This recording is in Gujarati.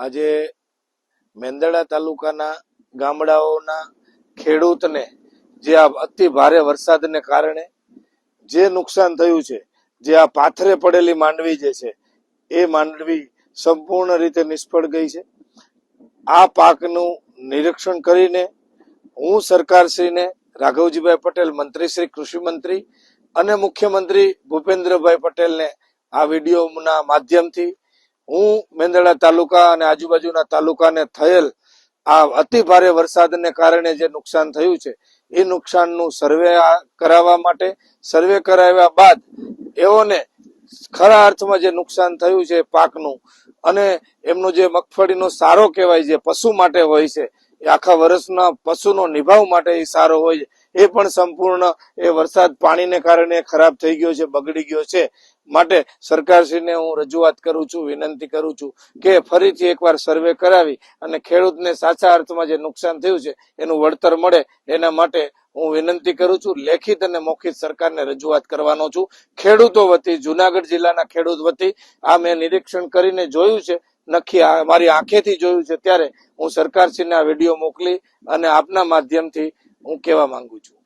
આજે મેંદરડા તાલુકાના ગામડાઓના ખેડૂતને જે આ અતિ ભારે વરસાદને કારણે જે નુકસાન થયું છે, જે આ પાથરે પડેલી માંડવી જે છે એ માંડવી સંપૂર્ણ રીતે નિષ્ફળ ગઈ છે. આ પાકનું નિરીક્ષણ કરીને હું સરકારશ્રીને રાઘવજીભાઈ પટેલ, મંત્રી શ્રી કૃષિ મંત્રી અને મુખ્યમંત્રી ભૂપેન્દ્રભાઈ પટેલને આ વિડીયોના માધ્યમથી હું મેંદરડા તાલુકા અને આજુબાજુના તાલુકાને થયેલ આ અતિ ભારે વરસાદને કારણે જે નુકસાન થયું છે એ નુકસાનનું સર્વે કરાવવા માટે, સર્વે કરાવ્યા બાદ એઓને ખરા અર્થમાં જે નુકસાન થયું છે પાકનું અને એમનો જે મગફળીનો સારો કહેવાય, જે પશુ માટે હોય છે, એ આખા વર્ષના પશુનો નિભાવ માટે એ સારો હોય છે, એ પણ સંપૂર્ણ એ વરસાદ પાણીને કારણે ખરાબ થઈ ગયો છે, બગડી ગયો છે. માટે સરકારશ્રીને હું રજૂઆત કરું છું, વિનંતી કરું છું કે ફરીથી એકવાર સર્વે કરાવી અને ખેડૂતને સાચા અર્થમાં જે નુકસાન થયું છે એનું વળતર મળે એના માટે હું વિનંતી કરું છું. લેખિત અને મૌખિક સરકારને રજૂઆત કરવાનો છું. ખેડૂતો વતી, જુનાગઢ જિલ્લાના ખેડૂત વતી આ મેં નિરીક્ષણ કરીને જોયું છે, નક્કી મારી આંખેથી જોયું છે, ત્યારે હું સરકારશ્રીને આ વિડીયો મોકલી અને આપના માધ્યમથી હું કહેવા માંગુ છું.